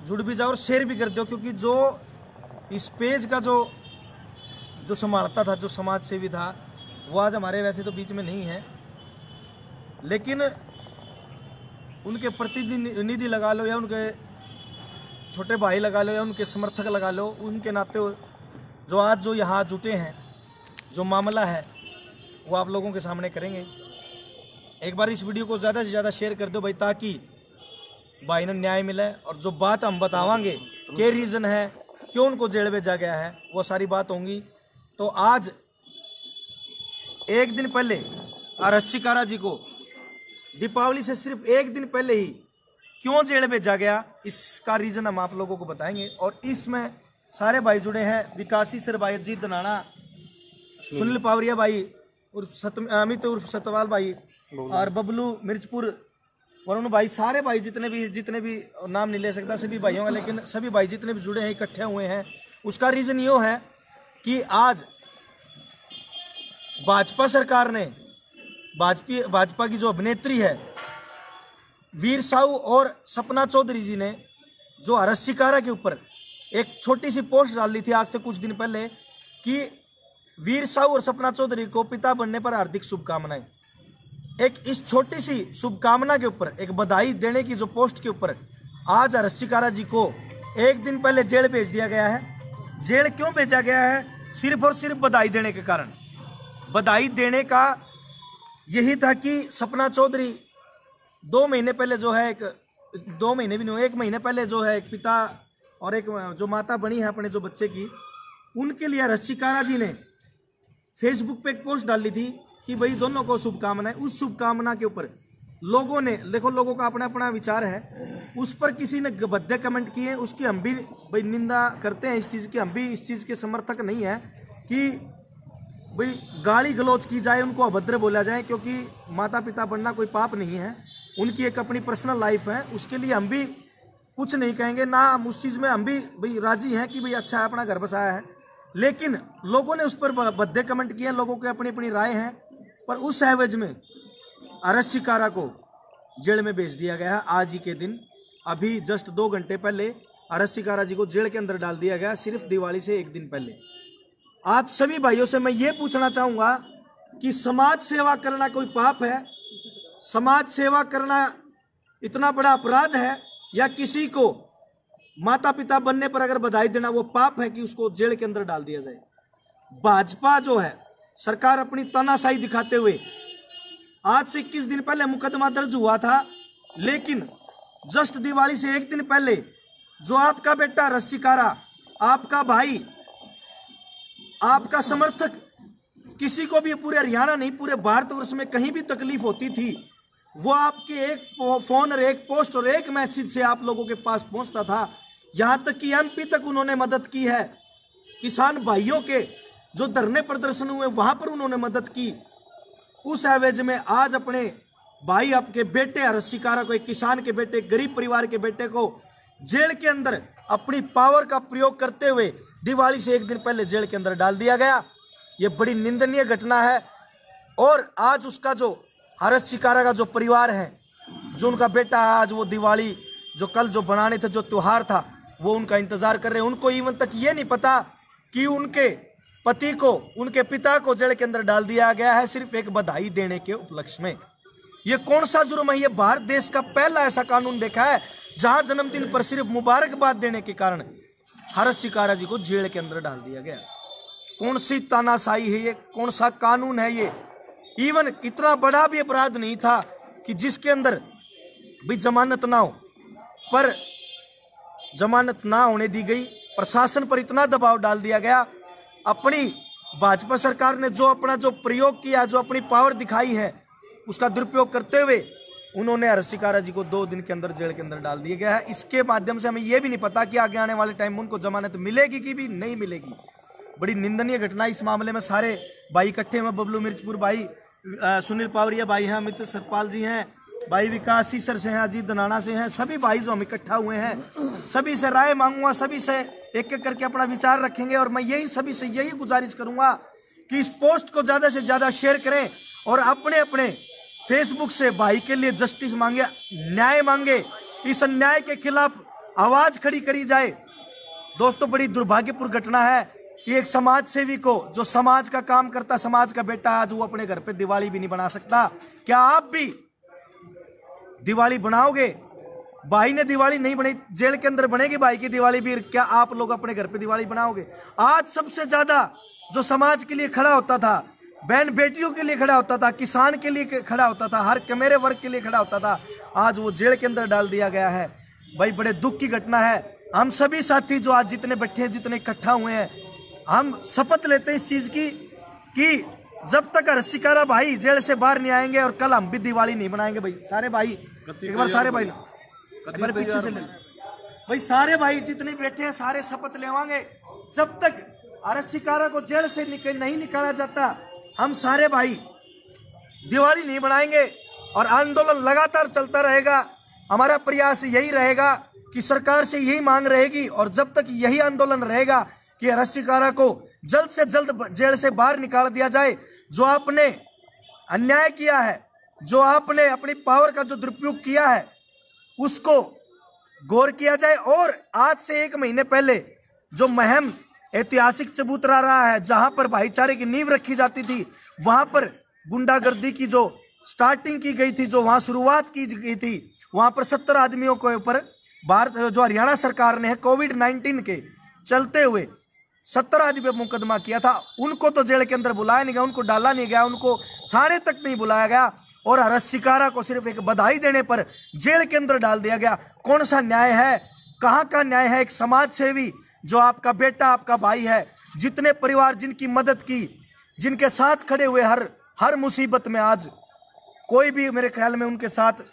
जुड़ भी जाओ और शेयर भी कर दो, क्योंकि जो इस पेज का जो संभालता था, जो समाज सेवी था, वो आज हमारे वैसे तो बीच में नहीं है, लेकिन उनके प्रतिनिधि लगा लो या उनके छोटे भाई लगा लो या उनके समर्थक लगा लो, उनके नाते जो आज जो यहाँ जुटे हैं, जो मामला है वो आप लोगों के सामने करेंगे। एक बार इस वीडियो को ज़्यादा से ज़्यादा शेयर कर दो भाई, ताकि भाई ने न्याय मिले। और जो बात हम बतावांगे क्या रीज़न है, क्यों उनको जेल भेजा गया है, वो सारी बात होंगी। तो आज एक दिन पहले आरएस चिकारा जी को दीपावली से सिर्फ एक दिन पहले ही क्यों जेल भेजा गया, इसका रीज़न हम आप लोगों को बताएंगे। और इसमें सारे भाई जुड़े हैं, विकासी सर भाई, अजीत दनाना, सुनील पावरिया भाई उर्फ अमित उर्फ सतवाल भाई, और बबलू मिर्चपुर, वरुण भाई, सारे भाई जितने भी नाम नहीं ले सकता सभी भाइयों का, लेकिन सभी भाई जितने भी जुड़े हैं, इकट्ठे हुए हैं। उसका रीज़न ये है कि आज भाजपा सरकार ने, भाजपा की जो अभिनेत्री है वीर साहू और सपना चौधरी जी ने, जो आरएस चिकारा के ऊपर एक छोटी सी पोस्ट डाल दी थी आज से कुछ दिन पहले कि वीर साहू और सपना चौधरी को पिता बनने पर हार्दिक शुभकामनाएं। एक इस छोटी सी शुभकामना के ऊपर, एक बधाई देने की जो पोस्ट के ऊपर आज आरएस चिकारा जी को एक दिन पहले जेल भेज दिया गया है। जेल क्यों भेजा गया है? सिर्फ और सिर्फ बधाई देने के कारण। बधाई देने का यही था कि सपना चौधरी 2 महीने पहले जो है, 2 महीने भी नहीं, 1 महीने पहले जो है, एक पिता और एक जो माता बनी है अपने जो बच्चे की, उनके लिए आरएस चिकारा जी ने फेसबुक पे एक पोस्ट डाली थी कि भाई दोनों को शुभकामनाएं। उस शुभकामना के ऊपर लोगों ने, देखो लोगों का अपना अपना विचार है, उस पर किसी ने भद्दे कमेंट किए। उसकी हम भी भाई निंदा करते हैं इस चीज़ की, हम भी इस चीज़ के समर्थक नहीं है कि भाई गाली गलौज की जाए, उनको अभद्र बोला जाए, क्योंकि माता पिता बनना कोई पाप नहीं है, उनकी एक अपनी पर्सनल लाइफ है, उसके लिए हम भी कुछ नहीं कहेंगे ना। हम उस चीज़ में हम भी भाई राजी हैं कि भाई अच्छा है, अपना घर बसाया है, लेकिन लोगों ने उस पर भद्दे कमेंट किए, लोगों की अपनी अपनी राय है। पर उस एवज में आरएस चिकारा को जेल में भेज दिया गया है आज ही के दिन। अभी जस्ट 2 घंटे पहले आरएस चिकारा जी को जेल के अंदर डाल दिया गया, सिर्फ दिवाली से एक दिन पहले। आप सभी भाइयों से मैं ये पूछना चाहूँगा कि समाज सेवा करना कोई पाप है? समाज सेवा करना इतना बड़ा अपराध है? या किसी को माता पिता बनने पर अगर बधाई देना वो पाप है कि उसको जेल के अंदर डाल दिया जाए? भाजपा जो है, सरकार अपनी तानाशाही दिखाते हुए, आज से 21 दिन पहले मुकदमा दर्ज हुआ था, लेकिन जस्ट दिवाली से एक दिन पहले जो आपका बेटा आरएस चिकारा, आपका भाई, आपका समर्थक, किसी को भी पूरे हरियाणा नहीं पूरे भारतवर्ष में कहीं भी तकलीफ होती थी, वो आपके एक फोन और एक पोस्ट और एक मैसेज से आप लोगों के पास पहुंचता था। यहां तक कि एमपी तक उन्होंने मदद की है। किसान भाइयों के जो धरने प्रदर्शन हुए वहां पर उन्होंने मदद की। उस एवज में आज अपने भाई, आपके बेटे आरएस चिकारा को, एक किसान के बेटे, गरीब परिवार के बेटे को जेल के अंदर अपनी पावर का प्रयोग करते हुए दिवाली से एक दिन पहले जेल के अंदर डाल दिया गया। ये बड़ी निंदनीय घटना है। और आज उसका जो आरएस चिकारा का जो परिवार है, जो उनका बेटा आज वो दिवाली जो कल जो बनाने थे, जो त्योहार था, वो उनका इंतजार कर रहे हैं। उनको इवन तक ये नहीं पता कि उनके पति को, उनके पिता को जेल के अंदर डाल दिया गया है सिर्फ एक बधाई देने के उपलक्ष्य में। ये कौन सा जुर्म है? ये भारत देश का पहला ऐसा कानून देखा है जहां जन्मदिन पर सिर्फ मुबारकबाद देने के कारण आरएस चिकारा जी को जेल के अंदर डाल दिया गया। कौन सी तानाशाही है ये? कौन सा कानून है ये? इवन इतना बड़ा भी अपराध नहीं था कि जिसके अंदर भी जमानत ना हो, पर जमानत ना होने दी गई। प्रशासन पर इतना दबाव डाल दिया गया। अपनी भाजपा सरकार ने जो अपना जो प्रयोग किया, जो अपनी पावर दिखाई है, उसका दुरुपयोग करते हुए उन्होंने आरएस चिकारा जी को 2 दिन के अंदर जेल के अंदर डाल दिया गया है। इसके माध्यम से हमें यह भी नहीं पता कि आगे आने वाले टाइम में उनको जमानत मिलेगी कि भी नहीं मिलेगी। बड़ी निंदनीय घटना। इस मामले में सारे भाई इकट्ठे हुए, बबलू मिर्चपुर भाई, सुनील पावरिया भाई हैं, अमित सतपाल जी हैं, भाई विकास सर से हैं, अजीत दनाना से हैं, सभी भाई जो हम इकट्ठा हुए हैं, सभी से राय मांगूंगा, सभी से एक एक करके अपना विचार रखेंगे। और मैं यही सभी से यही गुजारिश करूंगा कि इस पोस्ट को ज़्यादा से ज़्यादा शेयर करें और अपने अपने फेसबुक से भाई के लिए जस्टिस मांगे, न्याय मांगे। इस अन्याय के खिलाफ आवाज खड़ी करी जाए। दोस्तों, बड़ी दुर्भाग्यपूर्ण घटना है कि एक समाज सेवी को, जो समाज का काम करता, समाज का बेटा, आज वो अपने घर पे दिवाली भी नहीं बना सकता। क्या आप भी दिवाली बनाओगे? भाई ने दिवाली नहीं बनाई, जेल के अंदर बनेगी भाई की दिवाली भी। क्या आप लोग अपने घर पे दिवाली बनाओगे? आज सबसे ज्यादा जो समाज के लिए खड़ा होता था, बहन बेटियों के लिए खड़ा होता था, किसान के लिए खड़ा होता था, हर कमेरे वर्ग के लिए खड़ा होता था, आज वो जेल के अंदर डाल दिया गया है। भाई बड़े दुख की घटना है। हम सभी साथी जो आज जितने बैठे हैं, जितने इकट्ठा हुए हैं, हम शपथ लेते हैं इस चीज की कि जब तक शिकारा भाई जेल से बाहर नहीं आएंगे, और कल हम भी दिवाली नहीं बनाएंगे। भाई सारे भाई, एक बार सारे भाई पीछे से ले भाई, सारे भाई जितने बैठे हैं सारे शपथ लेवांगे, जब तक शिकारा को जेल से नहीं निकाला जाता, हम सारे भाई दिवाली नहीं बनाएंगे और आंदोलन लगातार चलता रहेगा। हमारा प्रयास यही रहेगा कि सरकार से यही मांग रहेगी, और जब तक यही आंदोलन रहेगा कि शिकारा को जल्द से जल्द जेल से बाहर निकाल दिया जाए। जो आपने अन्याय किया है, जो आपने अपनी पावर का जो दुरुपयोग किया है, उसको गौर किया जाए। और आज से 1 महीने पहले जो मुहिम ऐतिहासिक चबूतरा रहा है, जहां पर भाईचारे की नींव रखी जाती थी, वहां पर गुंडागर्दी की जो स्टार्टिंग की गई थी, जो वहां शुरुआत की गई थी, वहां पर 70 आदमियों के ऊपर भारत जो हरियाणा सरकार ने कोविड-19 के चलते हुए 70 आदमी पे मुकदमा किया था। उनको तो जेल के अंदर बुलाया नहीं गया, उनको डाला नहीं गया, उनको थाने तक नहीं बुलाया गया, और शिकारा को सिर्फ एक बधाई देने पर जेल के अंदर डाल दिया गया। कौन सा न्याय है? कहाँ का न्याय है? एक समाज सेवी जो आपका बेटा, आपका भाई है, जितने परिवार जिनकी मदद की, जिनके साथ खड़े हुए हर मुसीबत में, आज कोई भी मेरे ख्याल में उनके साथ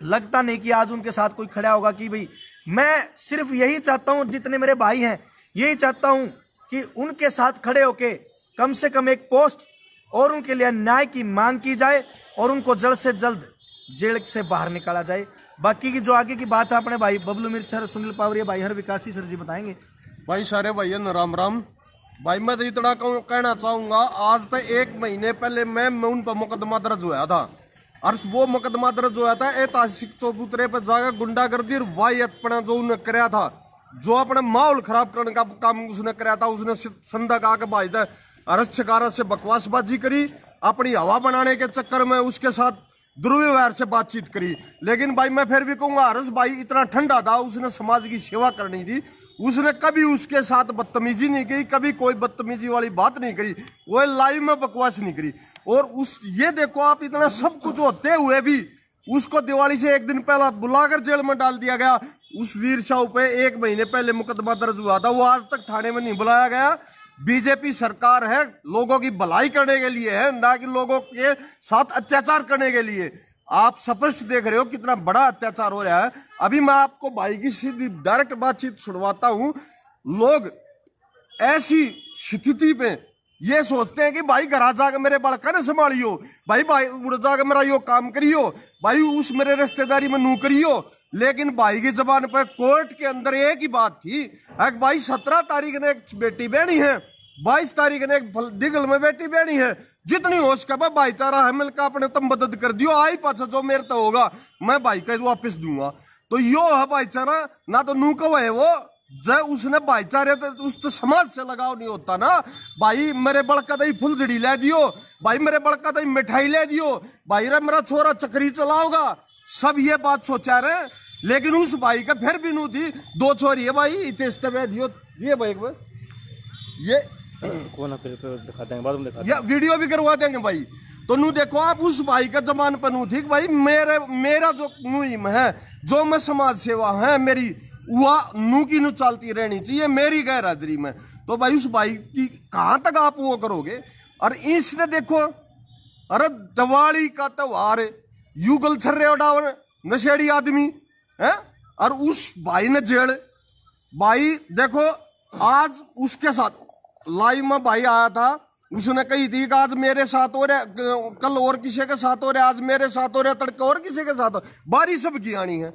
लगता नहीं कि आज उनके साथ कोई खड़ा होगा कि भाई, मैं सिर्फ यही चाहता हूं, जितने मेरे भाई हैं यही चाहता हूं कि उनके साथ खड़े होके कम से कम एक पोस्ट और उनके लिए न्याय की मांग की जाए और उनको जल्द से जल्द जेल से बाहर निकाला जाए। बाकी की जो आगे की बात है अपने भाई बबलू मिर्च सर, सुनील पावरिया भाई, हर विकासी सर जी बताएंगे। भाई सारे भाई राम राम। भाई मैं तो इतना कहना चाहूंगा, आज तक 1 महीने पहले मैं उन पर मुकदमा दर्ज हुआ था, और वो मुकदमा दर्ज हुआ था ऐतिहासिक चबूतरे पर जाकर गुंडागर्दी और वायतपना जो उन्हें कराया था, जो अपने माहौल खराब करने का काम उसने कराया था। उसने संदक आके भाई शिकारा से बकवासबाजी करी, अपनी हवा बनाने के चक्कर में उसके साथ दुर्व्यवहार से बातचीत करी। लेकिन भाई मैं फिर भी कहूंगा, हर्ष भाई इतना ठंडा था, उसने समाज की सेवा करनी थी, उसने कभी उसके साथ बदतमीजी नहीं की, कभी कोई बदतमीजी वाली बात नहीं करी, कोई लाइव में बकवास नहीं करी। और ये देखो आप, इतना सब कुछ होते हुए भी उसको दिवाली से 1 दिन पहला बुलाकर जेल में डाल दिया गया। उस वीर साहू पे 1 महीने पहले मुकदमा दर्ज हुआ था, वो आज तक थाने में नहीं बुलाया गया। बीजेपी सरकार है, लोगों की भलाई करने के लिए है, ना कि लोगों के साथ अत्याचार करने के लिए। आप स्पष्ट देख रहे हो कितना बड़ा अत्याचार हो रहा है। अभी मैं आपको भाई की सीधी डायरेक्ट बातचीत सुनवाता हूं। लोग ऐसी स्थिति पे ये सोचते हैं कि भाई घर जाकर मेरे बड़का ने संभालियो, भाई उड़ जाकर मेरा यो काम करियो, भाई उस मेरे रिश्तेदारी में नू करियो। लेकिन भाई की जबान पर कोर्ट के अंदर एक ही बात थी, भाई 17 तारीख ने एक बेटी बहनी है, 22 तारीख ने एक दिगल में बेटी बहनी है, जितनी हो सके भाईचारा है मिलकर अपने तुम मदद कर दियो, आई पाछा जो मेरे तो होगा मैं भाई का वापस दूंगा। तो यो है भाईचारा, ना तो नू कहो है वो जय उसने भाईचारे तो उस तो समाज से लगाव नहीं होता ना। भाई मेरे बड़का दही फुलझड़ी ले दियो, भाई मेरे बड़का दही मिठाई ले दियो, भाई रे मेरा छोरा चक्री चलाओगा, सब ये बात सोचा रहे। लेकिन उस भाई का फिर भी नू थी, 2 छोरी है भाई, इतने दियो ये भाई ये कौन दिखा देंगे, बाद में दिखा या वीडियो भी करवा देंगे भाई। तो नू देखो आप, उस भाई का जमान पर नू थी भाई मेरा जो मुहिम है, जो मैं समाज सेवा है मेरी, वह नू की नू चलती रहनी चाहिए मेरी गैर हाजिरी में। तो भाई उस भाई की कहां तक आप वो करोगे। और इसने देखो, अरे दिवाली का त्योहार युगल छर्रे उड़ावन नशेड़ी आदमी है, और उस भाई ने जेल। भाई देखो आज उसके साथ लाइव में भाई आया था, उसने कही थी कि आज मेरे साथ हो रहा, कल और किसी के साथ हो रहा, आज मेरे साथ हो रहा, तड़के और किसी के साथ हो। बारी सब की आनी है।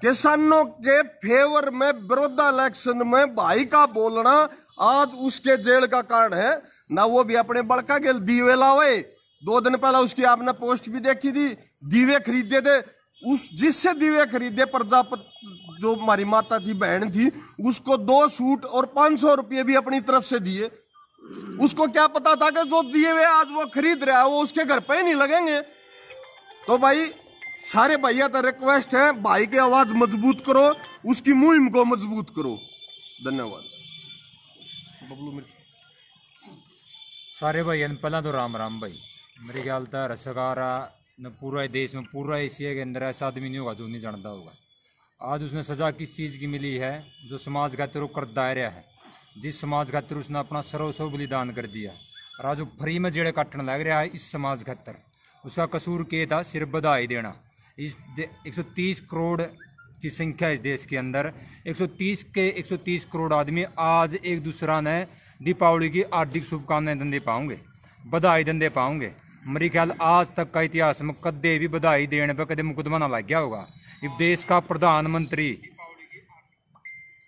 किसानों के फेवर में विरोधा इलेक्शन में भाई का बोलना आज उसके जेल का कारण है ना। वो भी अपने बड़का के दीवे लावे, 2 दिन पहले उसकी आपने पोस्ट भी देखी थी, दीवे खरीदे थे। उस जिससे दीवे खरीदे जो हमारी माता थी, बहन थी, उसको 2 सूट और 500 रुपये भी अपनी तरफ से दिए। उसको क्या पता था कि जो दिए हुए आज वो खरीद रहा है वो उसके घर पे ही नहीं लगेंगे। तो भाई सारे भैया तो रिक्वेस्ट है, भाई की आवाज मजबूत करो, उसकी मुहिम को मजबूत करो। धन्यवाद। सारे भाई पहला तो राम राम भाई। मेरे ख्याल था रसगारा न पूरा देश में, पूरा एशिया के अंदर ऐसा आदमी नहीं होगा जो नहीं जानता होगा। आज उसने सजा किस चीज़ की मिली है? जो समाज खातिर कर दायरा है, जिस समाज खातिर उसने अपना सर्वस्व बलिदान कर दिया, और आज वो फ्री में जेड़े काटने लग रहा है इस समाज खातिर। उसका कसूर क्या था? सिर्फ बधाई देना। इस 130 करोड़ की संख्या इस देश के अंदर, 130 करोड़ आदमी आज एक दूसरा ने दीपावली की हार्दिक शुभकामनाएं धंधे पाओगे, बधाई धंधे पाओगे। मेरे ख्याल आज तक का इतिहास में कदे भी बधाई देने पर कदे मुकदमा ना लग गया होगा। इस देश का प्रधानमंत्री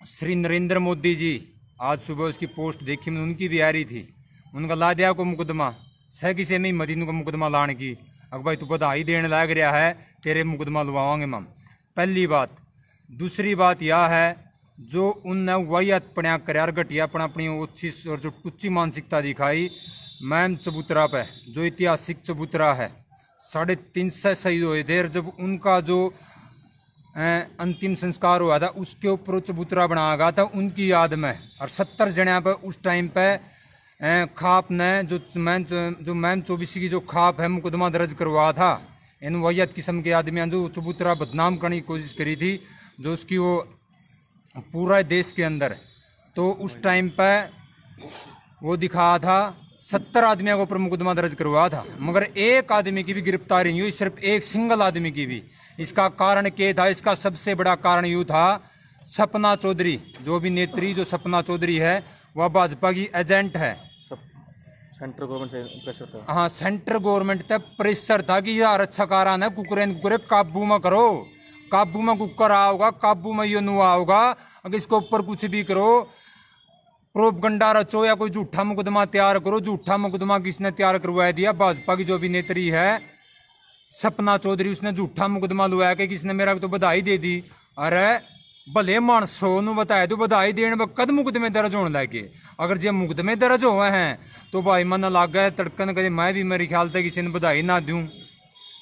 श्री नरेंद्र मोदी जी, आज सुबह उसकी पोस्ट देखी मैंने, उनकी भी आ रही थी, उनका ला दिया को मुकदमा, सह किसी में मदीनों का मुकदमा लाने की। अगर भाई तू बधाई देने लग रहा है, तेरे मुकदमा लुवाओगे हम। पहली बात। दूसरी बात यह है, जो उनने वही अपने कर घटिया अपनी ओछी और जो टुच्ची मानसिकता दिखाई मैम चबूतरा पे, जो ऐतिहासिक चबूतरा है, 350 शहीद हुए थे, और जब उनका जो अंतिम संस्कार हुआ था उसके ऊपर चबूतरा बनाया गया था उनकी याद में। और 70 जने पे उस टाइम पे खाप ने जो मैम 24 की जो खाप है मुकदमा दर्ज करवा था, इन वैयत किस्म के आदमियों जो चबूतरा बदनाम करने की कोशिश करी थी, जो उसकी वो पूरा देश के अंदर। तो उस टाइम पे वो दिखाया था, 70 आदमियों के ऊपर मुकदमा दर्ज करवा था, मगर एक आदमी की भी गिरफ्तारी नहीं हुई, सिर्फ एक सिंगल आदमी की भी। इसका कारण क्या था? इसका सबसे बड़ा कारण यूँ था, सपना चौधरी, जो अभिनेत्री जो सपना चौधरी है, वह भाजपा की एजेंट है। सेंट्रल गवर्नमेंट से प्रेशर था। हाँ, सेंट्रल गवर्नमेंट तक प्रेशर था कि यार अच्छा कारण है, कुकुरे काबू में करो, काबू में कुकर आओगा, काबू में ये नुआ होगा, अगर इसके ऊपर कुछ भी करो, प्रोपगंडा रचो या कोई झूठा मुकदमा तैयार करो। झूठा मुकदमा किसने तैयार करवा दिया? भाजपा की जो अभिनेत्री है सपना चौधरी, उसने झूठा मुकदमा लुआ के किसने मेरा तो बधाई दे दी। अरे भले मानसो नु बताया तो बधाई देने में कद मुकदमे दर्ज होने लगे। अगर जे मुकदमे दर्ज हुए हैं तो भाई मन लग गया तड़कन, कदे मैं भी मेरे ख्याल तक किसी ने बधाई ना दूं।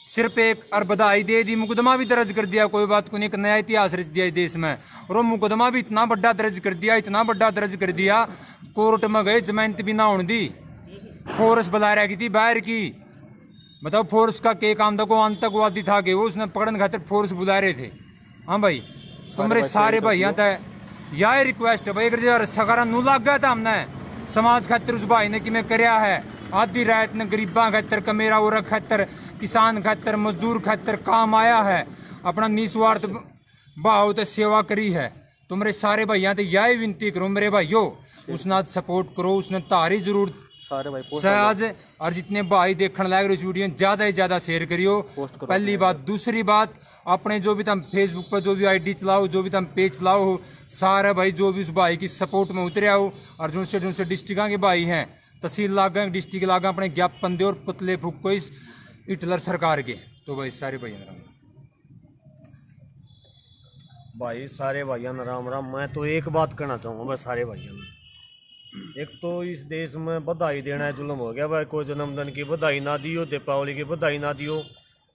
सिर्फ एक और बधाई दे दी, मुकदमा भी दर्ज कर दिया, कोई बात को नहीं, एक नया इतिहास रच दिया इस देश में। और वो मुकदमा भी इतना बड़ा दर्ज कर दिया, इतना बड़ा दर्ज कर दिया, कोर्ट में गए जमानत भी ना होने दी, फोर्स बुला रखी थी बाहर की। बताओ फोर्स का क्या काम था? को आतंकवादी था कि वो उसने पकड़ने खातिर फोर्स बुला रहे थे। हाँ भाई, तो मेरे सारे भाइयों तक यह रिक्वेस्ट है भाई, अगर सकारा नू लग गया था हमने समाज खातिर उस भाई ने कि मैं करया है, आधी रात ने गरीबा खातर, कमेरा और खातर, किसान खातर, मजदूर खातर काम आया है, अपना निस्वार्थ भाव ते सेवा करी है। तो मेरे सारे भाइयों ते यही विनती करो मेरे भाइयों, उसने आज सपोर्ट करो, उसने तारी जरूर सारे भाई सहज। और जितने भाई देखने लायक इस वीडियो ज्यादा से ज्यादा शेयर करियो, पहली बात। दूसरी बात, अपने जो भी तुम फेसबुक पर जो भी आईडी चलाओ, जो भी तुम पेज चलाओ, सारे भाई जो भी उस भाई की सपोर्ट में उतरे आओ। और जो से डिस्ट्रिक्ट के भाई हैं, तहसील लागा, डिस्ट्रिक्ट लागा, अपने ज्ञापन दे और पुतले फूको इस हिटलर सरकार के। तो भाई सारे भाई सारे भाइयों ने राम राम। मैं तो एक बात कहना चाहूँगा बस सारे भाइयों ने, एक तो इस देश में बधाई देना है जुल्म हो गया भाई। कोई जन्मदिन की बधाई ना दियो, दीपावली की बधाई ना दियो,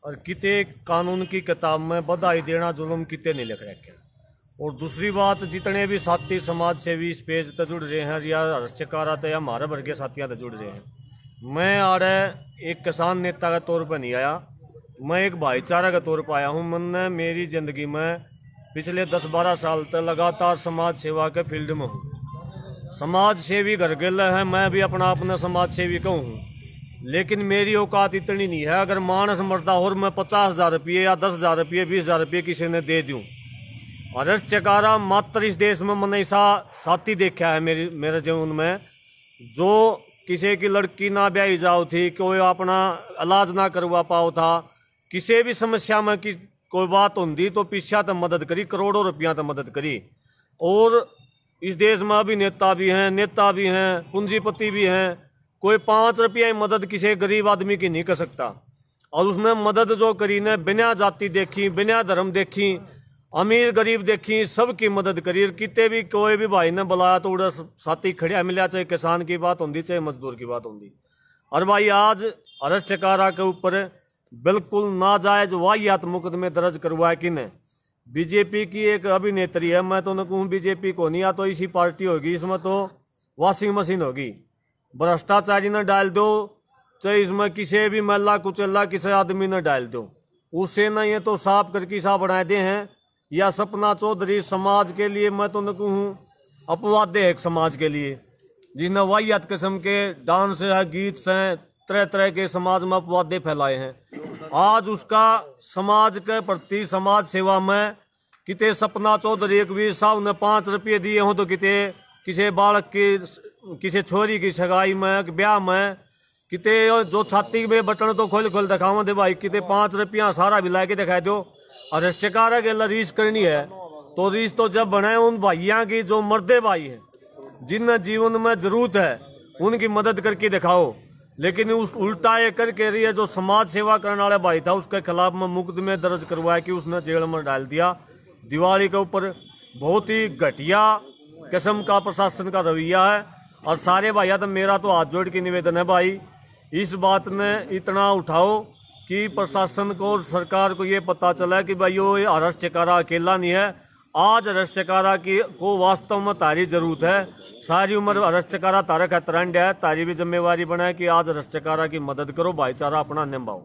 और किते कानून की किताब में बधाई देना जुल्म किते नहीं लिख रखे। और दूसरी बात, जितने भी साथी समाज सेवी इस पेज तक जुड़ रहे हैं या हर्षकारा या हमारे भर के साथियों तक जुड़ रहे हैं, मैं आ रहा एक किसान नेता के तौर पर नहीं आया, मैं एक भाईचारा के तौर पर आया हूँ। मैंने मेरी ज़िंदगी में पिछले 10-12 साल तक लगातार समाज सेवा के फील्ड में हूँ। समाज सेवी घर गल है, मैं भी अपना समाज सेवी का हूँ, लेकिन मेरी औकात इतनी नहीं है। अगर मानस मरता और मैं 50,000 रुपये या 10,000 रुपये 20,000 रुपये किसी ने दे दूँ। और इस चकारा मात्र इस देश में मैंने ऐसा साथी देखा है मेरे जीवन में, जो किसी की लड़की ना ब्याही जाओ थी, कोई अपना इलाज ना करवा पाओ था, किसी भी समस्या में कि कोई बात होती तो पीछा तक मदद करी, करोड़ों रुपया तक मदद करी। और इस देश में अभिनेता भी हैं, नेता भी हैं, पूंजीपति भी हैं, कोई 5 रुपया की मदद किसी गरीब आदमी की नहीं कर सकता। और उसने मदद जो करी ने बिना जाति देखी, बिना धर्म देखी, अमीर गरीब देखी सबकी मदद करी। कितने भी कोई भी भाई ने बुलाया तो उड़ा साथी खड़िया मिला, चाहे किसान की बात होती चाहे मजदूर की बात होती। और भाई आज हर्ष चकारा के ऊपर बिल्कुल नाजायज वाहियात मुकदमे दर्ज करवाए किने। बीजेपी की एक अभिनेत्री है, मैं तो न कहूँ बीजेपी को नहीं, या तो इसी पार्टी होगी, इसमें तो वॉशिंग मशीन होगी। भ्रष्टाचारी ने डाल दो, चाहे इसमें किसी भी महिला कुचल्ला किसी आदमी ने डाल दो, उससे न ये तो साफ करके साफ बनाए दे हैं। या सपना चौधरी समाज के लिए मैं तो न कहूँ अपवाद है एक समाज के लिए, जिन्हें वाहियात किस्म के डांस है, गीत हैं, तरह तरह के समाज में अपवादे फैलाए हैं। आज उसका समाज के प्रति समाज सेवा में किते सपना चौधरी एक वीर साहब ने 5 रुपये दिए हों तो किते किसी बालक की किसी छोरी की सगाई में ब्याह में किते जो छाती में बटन तो खोल खोल दिखाओ दे भाई, किते 5 रुपया सारा भी ला के दिखाई दो। और रिश्तेकार के रीस करनी है तो रीस तो जब बने उन भाइयों की जो मर्दे भाई हैं, जिन जीवन में जरूरत है उनकी मदद करके दिखाओ। लेकिन उस उल्टा ये करके रही है जो समाज सेवा करने वाला भाई था उसके खिलाफ में मुकदमे दर्ज करवाया कि उसने जेल में डाल दिया। दिवाली के ऊपर बहुत ही घटिया किस्म का प्रशासन का रवैया है। और सारे भाइया तो मेरा तो हाथ जोड़ के निवेदन है भाई, इस बात ने इतना उठाओ कि प्रशासन को और सरकार को ये पता चला कि भाई ये हर्ष चकारा अकेला नहीं है। आज हर्ष चकारा की को वास्तव में तारी जरूरत है। सारी उम्र हर्ष चकारा तारा का तरंड है, तारी भी जिम्मेवारी बनाए कि आज हर्ष चकारा की मदद करो, भाईचारा अपना निभाओ।